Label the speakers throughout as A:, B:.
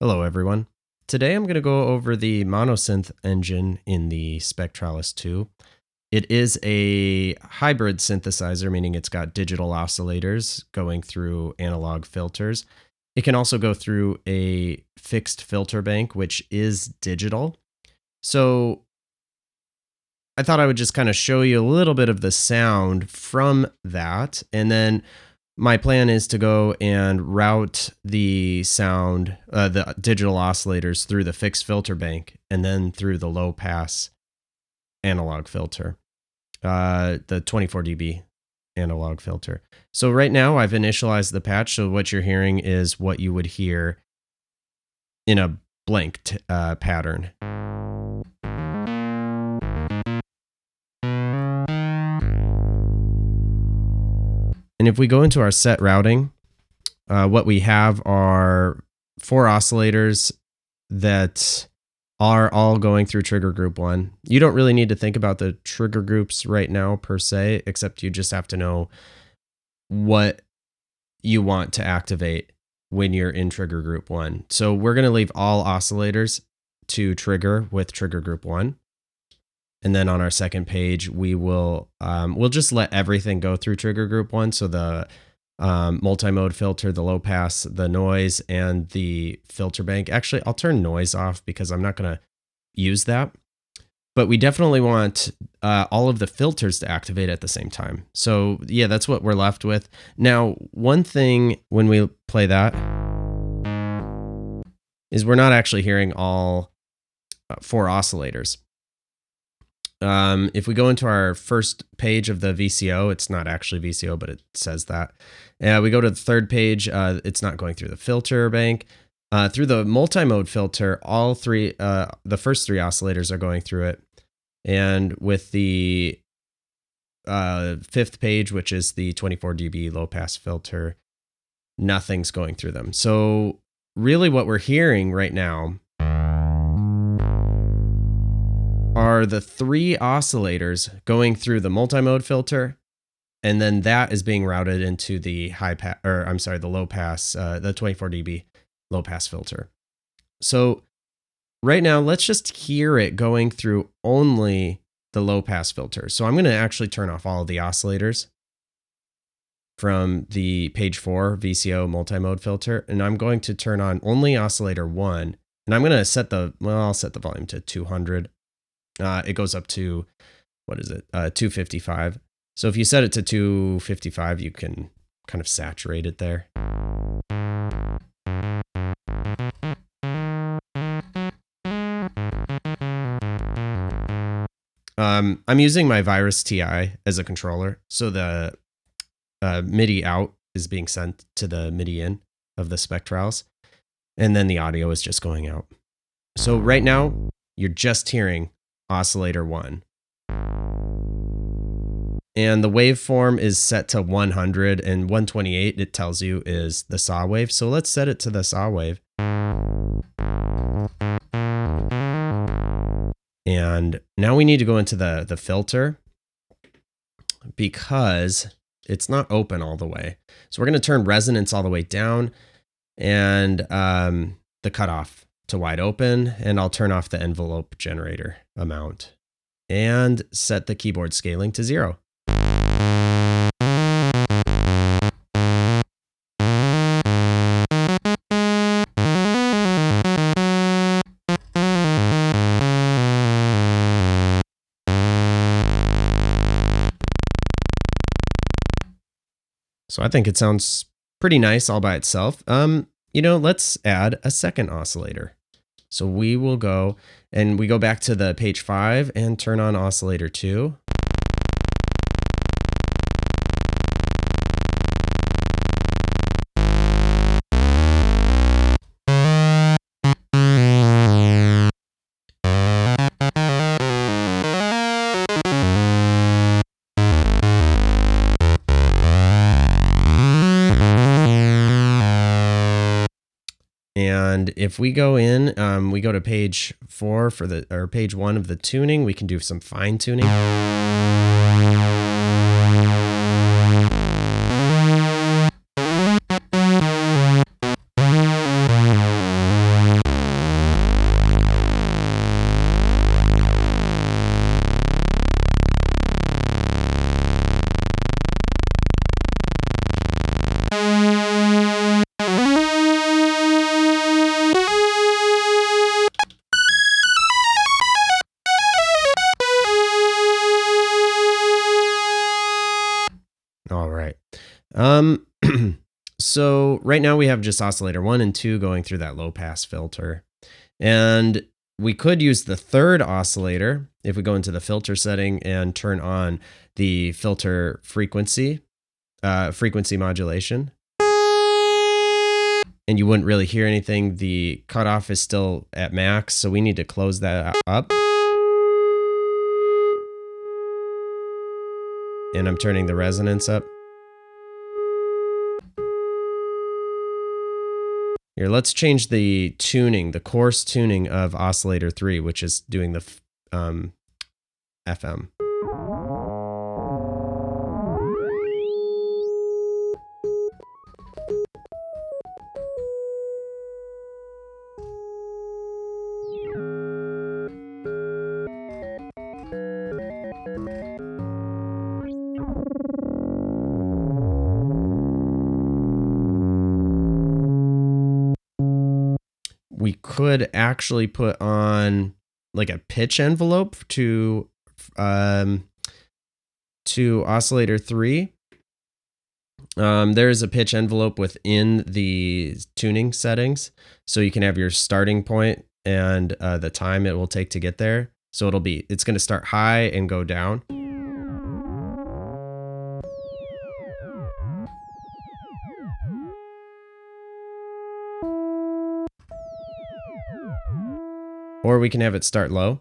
A: Hello everyone. Today I'm going to go over the monosynth engine in the Spectralis 2. It is a hybrid synthesizer, meaning it's got digital oscillators going through analog filters. It can also go through a fixed filter bank, which is digital. So I thought I would just kind of show you a little bit of the sound from that, and then my plan is to go and route the sound, the digital oscillators through the fixed filter bank and then through the low pass analog filter, the 24 dB analog filter. So right now I've initialized the patch. So what you're hearing is what you would hear in a blank pattern. And if we go into our set routing, what we have are 4 oscillators that are all going through trigger group 1. You don't really need to think about the trigger groups right now per se, except you just have to know what you want to activate when you're in trigger group 1. So we're going to leave all oscillators to trigger with trigger group 1. And then on our second page, we will we'll just let everything go through trigger group 1. So the multi-mode filter, the low pass, the noise, and the filter bank. Actually, I'll turn noise off because I'm not going to use that. But we definitely want all of the filters to activate at the same time. So yeah, that's what we're left with. Now, one thing when we play that is we're not actually hearing all 4 oscillators. If we go into our first page of the VCO, it's not actually VCO, but it says that. We go to the third page, it's not going through the filter bank. Through the multi-mode filter, all three, the first 3 oscillators are going through it. And with the 5th page, which is the 24 dB low pass filter, nothing's going through them. So really what we're hearing right now are the 3 oscillators going through the multi-mode filter, and then that is being routed into the the low pass, the 24 dB low pass filter. So right now, let's just hear it going through only the low pass filter. So I'm going to actually turn off all of the oscillators from the page 4 VCO multi-mode filter, and I'm going to turn on only oscillator 1, and I'm going to set I'll set the volume to 200. It goes up to, 255. So if you set it to 255, you can kind of saturate it there. I'm using my Virus TI as a controller. So the MIDI out is being sent to the MIDI in of the Spectralis. And then the audio is just going out. So right now, you're just hearing oscillator 1. And the waveform is set to 100, and 128, it tells you, is the saw wave. So let's set it to the saw wave. And now we need to go into the filter because it's not open all the way. So we're going to turn resonance all the way down and the cutoff to wide open, and I'll turn off the envelope generator amount and set the keyboard scaling to 0. So I think it sounds pretty nice all by itself. Let's add a second oscillator. So we will go and we go back to the page 5 and turn on oscillator 2. And if we go in, we go to page 4 or page 1 of the tuning, we can do some fine tuning. So right now we have just oscillator 1 and 2 going through that low pass filter. And we could use the third oscillator if we go into the filter setting and turn on the filter frequency modulation. And you wouldn't really hear anything. The cutoff is still at max, so we need to close that up. And I'm turning the resonance up. Here, let's change the tuning, the coarse tuning of oscillator 3, which is doing the FM. We could actually put on like a pitch envelope to oscillator 3. There's a pitch envelope within the tuning settings, so you can have your starting point and the time it will take to get there. So it's going to start high and go down. Or we can have it start low.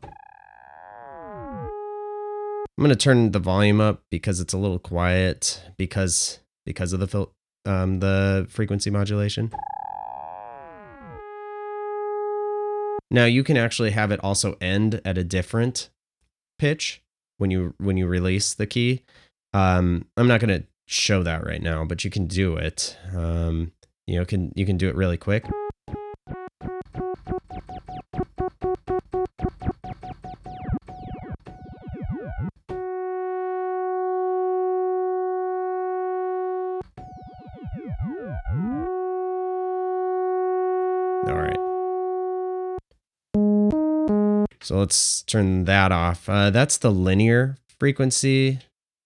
A: I'm going to turn the volume up because it's a little quiet because of the frequency modulation. Now you can actually have it also end at a different pitch when you release the key. I'm not going to show that right now, but you can do it. You can do it really quick. All right. So let's turn that off. That's the linear frequency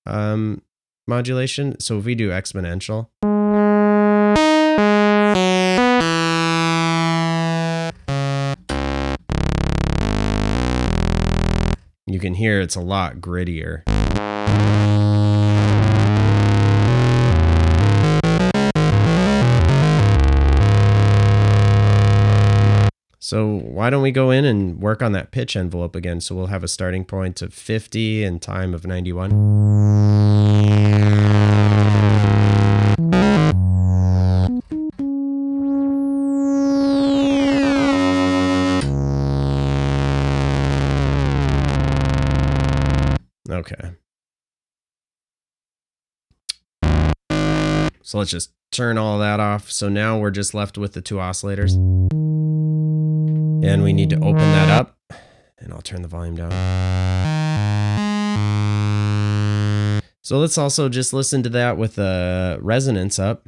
A: modulation. So if we do exponential, you can hear it's a lot grittier. So why don't we go in and work on that pitch envelope again? So we'll have a starting point of 50 and time of 91. Okay. So let's just turn all that off. So now we're just left with the two oscillators. And we need to open that up. And I'll turn the volume down. So let's also just listen to that with the resonance up.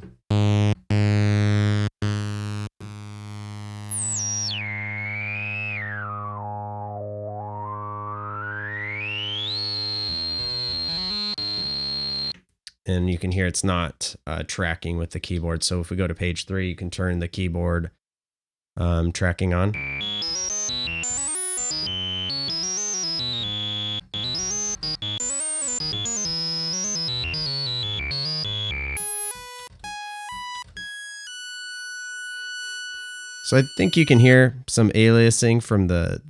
A: And you can hear it's not tracking with the keyboard. So if we go to page 3, you can turn the keyboard tracking on. So I think you can hear some aliasing from the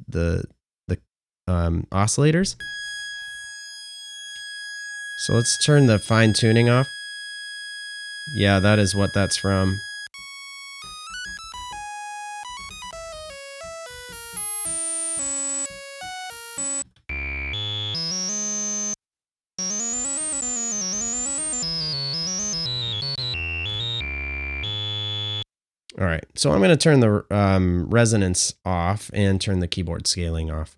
A: oscillators. So let's turn the fine tuning off. Yeah, that is what that's from. All right, so I'm going to turn the resonance off and turn the keyboard scaling off.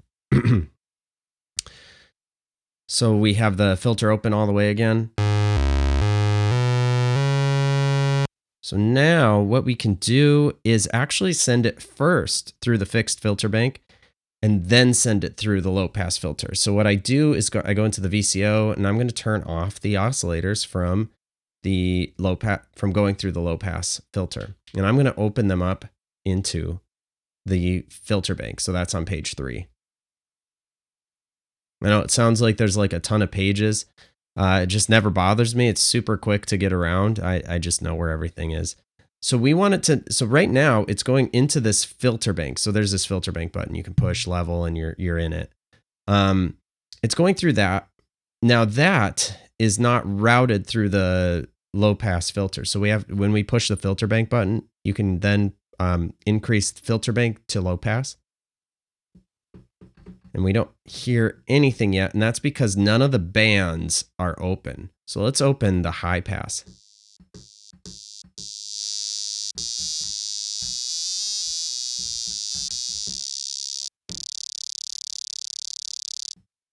A: So we have the filter open all the way again. So now what we can do is actually send it first through the fixed filter bank and then send it through the low pass filter. So what I do is I go into the VCO and I'm going to turn off the oscillators from the low pass from going through the low pass filter. And I'm going to open them up into the filter bank. So that's on page 3. I know it sounds like there's like a ton of pages. It just never bothers me. It's super quick to get around. I just know where everything is. So we want it to, so right now it's going into this filter bank. So there's this filter bank button. You can push level and you're in it. It's going through that. Now that is not routed through the low pass filter. So we have, when we push the filter bank button, you can then increase the filter bank to low pass. And we don't hear anything yet. And that's because none of the bands are open. So let's open the high pass.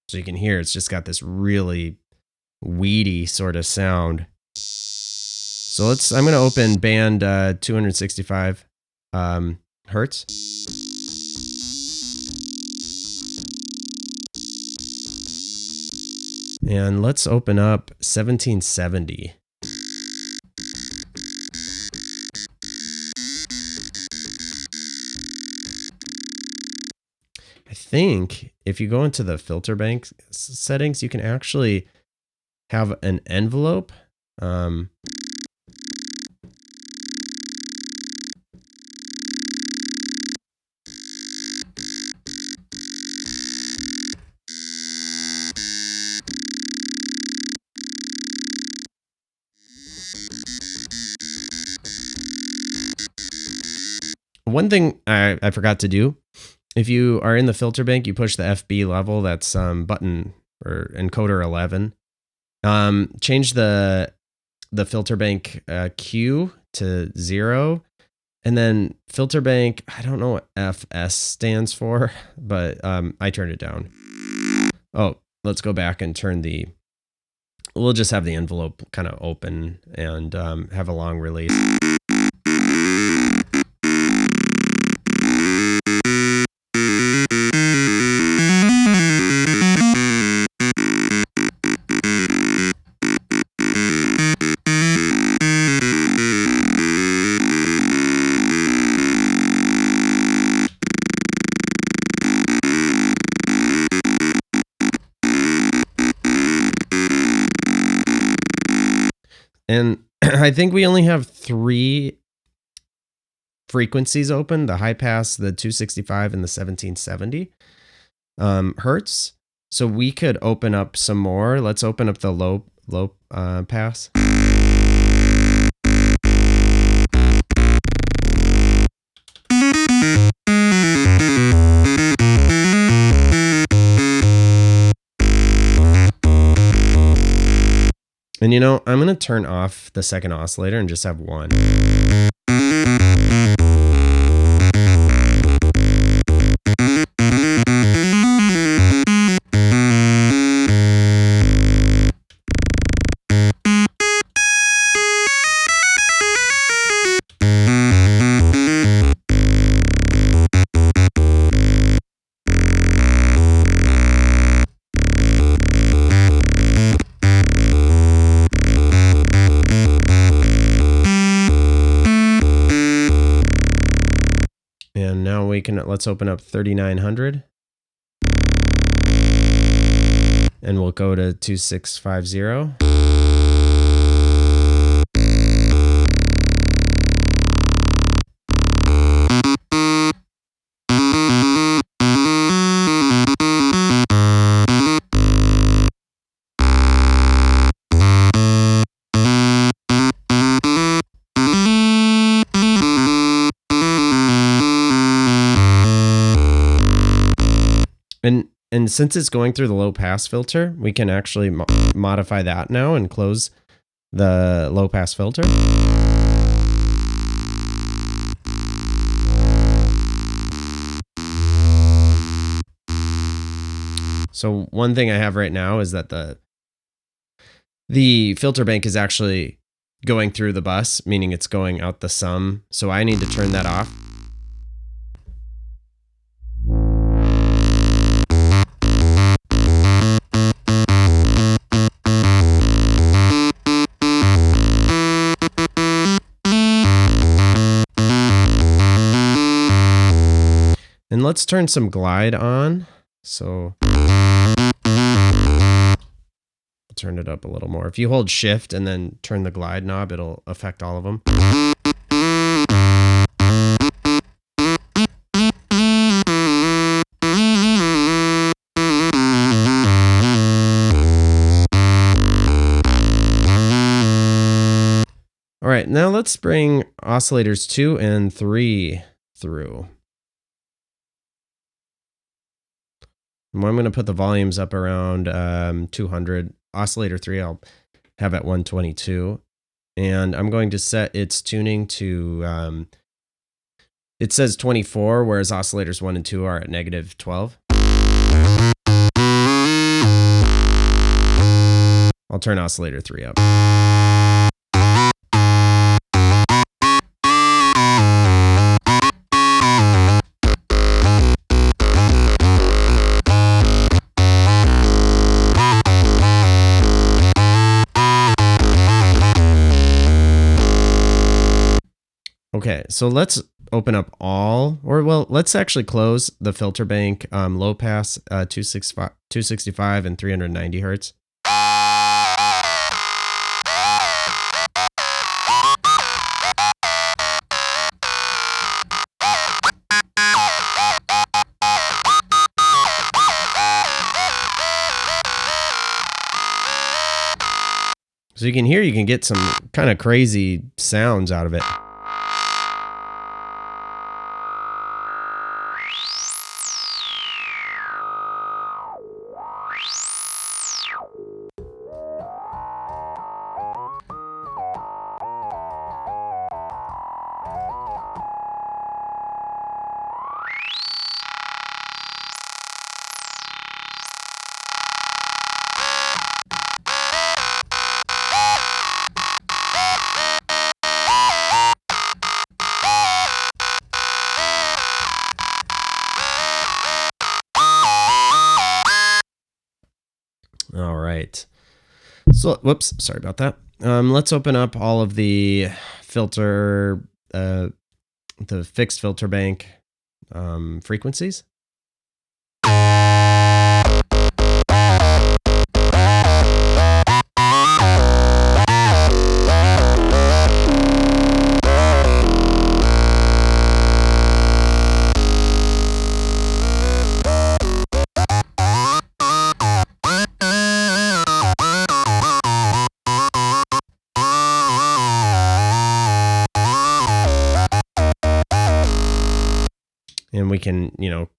A: So you can hear it's just got this really weedy sort of sound. So I'm going to open band 265 hertz. And let's open up 1770. I think if you go into the filter bank settings, you can actually have an envelope. One thing I forgot to do, if you are in the filter bank, you push the FB level, that's button or encoder 11. Change the filter bank Q to 0. And then filter bank, I don't know what FS stands for, but I turned it down. Oh, let's go back and we'll just have the envelope kind of open and have a long release. And I think we only have 3 frequencies open, the high pass, the 265, and the 1770 hertz. So we could open up some more. Let's open up the low pass. And you know, I'm going to turn off the second oscillator and just have one. And now let's open up 3900. And we'll go to 2650. And since it's going through the low pass filter, we can actually modify that now and close the low pass filter. So one thing I have right now is that the filter bank is actually going through the bus, meaning it's going out the sum. So I need to turn that off. And let's turn some glide on. So turn it up a little more. If you hold shift and then turn the glide knob, it'll affect all of them. All right, now let's bring oscillators 2 and 3 through. And I'm going to put the volumes up around 200. Oscillator 3 I'll have at 122. And I'm going to set its tuning to, it says 24, whereas oscillators 1 and 2 are at negative 12. I'll turn oscillator 3 up. Okay, so let's open up all, or well, let's actually close the filter bank low pass 265 and 390 hertz. So you can get some kind of crazy sounds out of it. All right. So, whoops, sorry about that. Let's open up all of the filter, the fixed filter bank frequencies. And we can,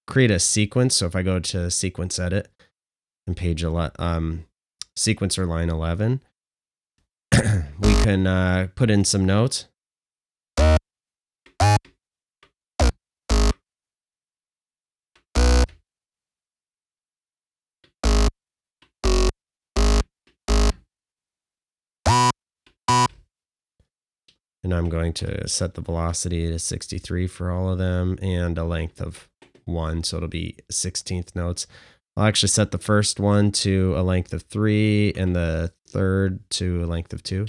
A: create a sequence. So if I go to sequence edit and page 11, sequencer line 11, we can put in some notes. And I'm going to set the velocity to 63 for all of them and a length of 1. So it'll be 16th notes. I'll actually set the first one to a length of 3 and the third to a length of 2.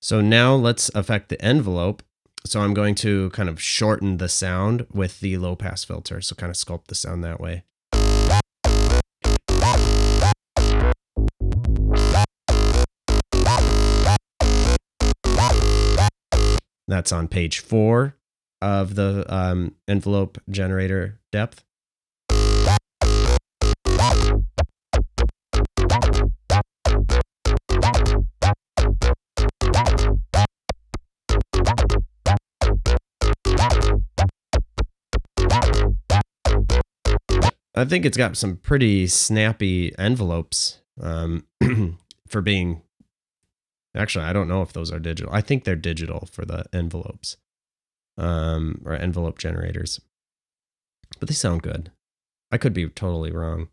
A: So now let's affect the envelope. So I'm going to kind of shorten the sound with the low pass filter. So kind of sculpt the sound that way. That's on page 4 of the envelope generator depth. I think it's got some pretty snappy envelopes for being, actually, I don't know if those are digital. I think they're digital for the envelopes or envelope generators, but they sound good. I could be totally wrong.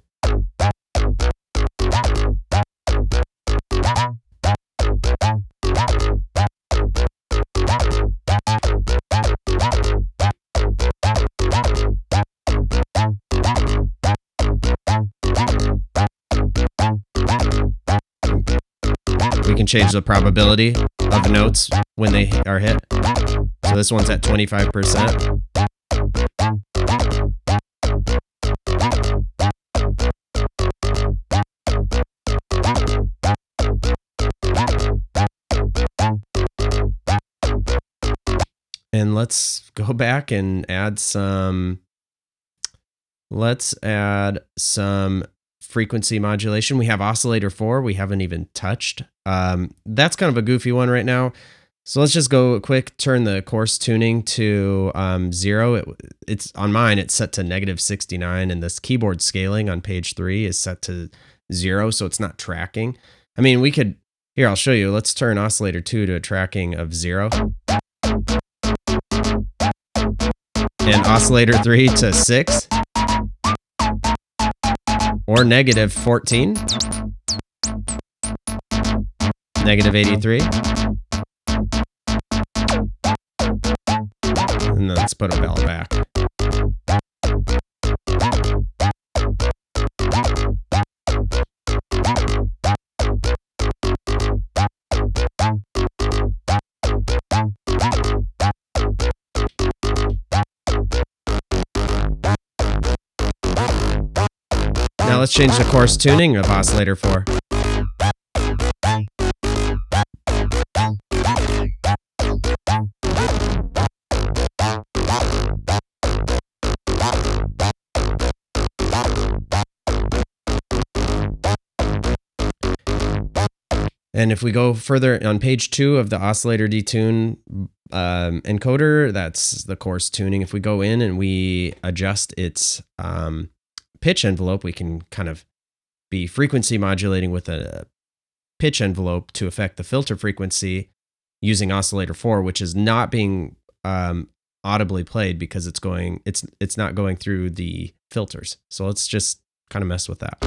A: can change the probability of notes when they are hit. So this one's at 25%. And let's go back and add some, let's add some frequency modulation. We have oscillator 4, we haven't even touched. That's kind of a goofy one right now. So let's just go quick, turn the coarse tuning to 0. It's on mine, it's set to -69, and this keyboard scaling on page 3 is set to 0, so it's not tracking. I mean, we could, here, I'll show you. Let's turn oscillator 2 to a tracking of 0. And oscillator 3 to 6. Or -14. -83. And then let's put a bell back. Now let's change the coarse tuning of oscillator 4. And if we go further on page 2 of the oscillator detune encoder, that's the coarse tuning. If we go in and we adjust its pitch envelope, we can kind of be frequency modulating with a pitch envelope to affect the filter frequency using oscillator 4, which is not being audibly played because it's not going through the filters. So let's just kind of mess with that.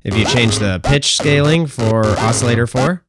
A: If you change the pitch scaling for oscillator 4,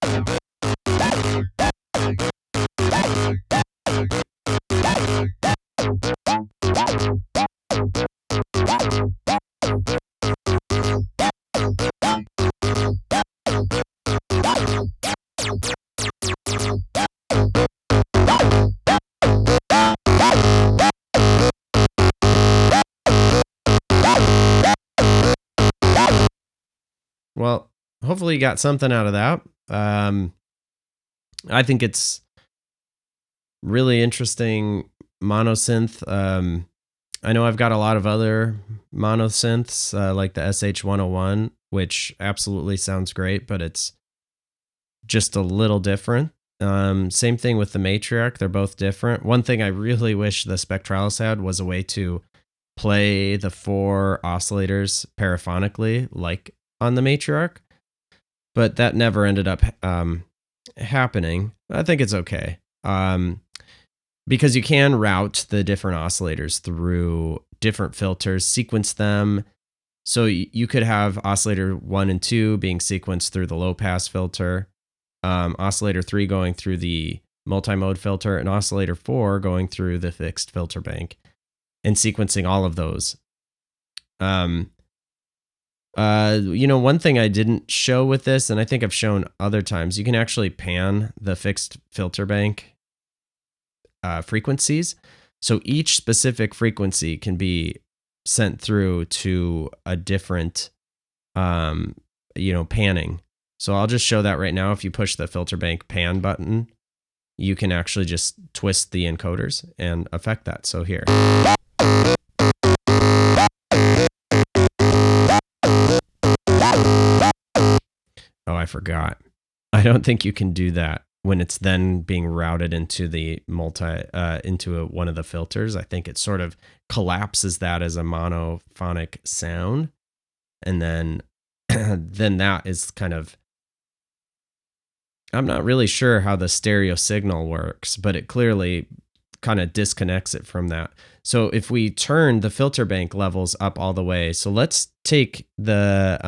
A: well, hopefully you got something out of that. I think it's really interesting monosynth. I know I've got a lot of other monosynths like the SH101, which absolutely sounds great, but it's just a little different. Same thing with the matriarch. They're both different. One thing I really wish the Spectralis had was a way to play the 4 oscillators paraphonically, like on the matriarch, but that never ended up happening. I think it's okay because you can route the different oscillators through different filters, sequence them. So you could have oscillator 1 and 2 being sequenced through the low pass filter, oscillator 3 going through the multi-mode filter, and oscillator 4 going through the fixed filter bank, and sequencing all of those. One thing I didn't show with this, and I think I've shown other times, you can actually pan the fixed filter bank frequencies. So each specific frequency can be sent through to a different, panning. So I'll just show that right now. If you push the filter bank pan button, you can actually just twist the encoders and affect that. So here. Oh, I forgot. I don't think you can do that when it's then being routed into the one of the filters. I think it sort of collapses that as a monophonic sound. And then then that is kind of, I'm not really sure how the stereo signal works, but it clearly kind of disconnects it from that. So if we turn the filter bank levels up all the way, so let's take the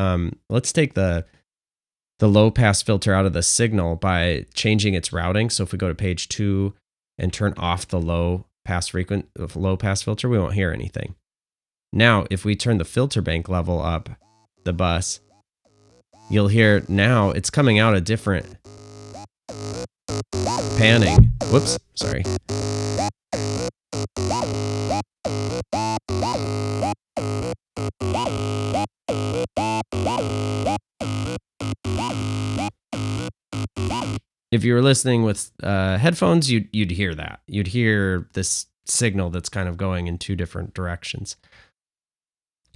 A: low pass filter out of the signal by changing its routing. So if we go to page 2 and turn off the low pass filter, we won't hear anything. Now, if we turn the filter bank level up the bus, you'll hear now it's coming out a different panning. Whoops, sorry. If you were listening with headphones, you'd hear that. You'd hear this signal that's kind of going in two different directions.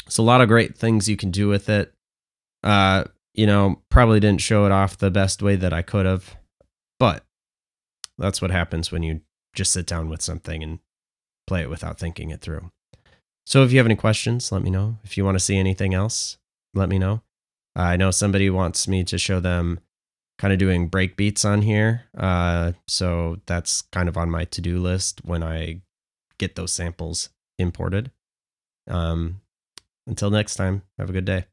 A: So a lot of great things you can do with it. Probably didn't show it off the best way that I could have, but that's what happens when you just sit down with something and play it without thinking it through. So if you have any questions, let me know. If you want to see anything else, let me know. I know somebody wants me to show them kind of doing break beats on here. So that's kind of on my to-do list when I get those samples imported. Until next time, have a good day.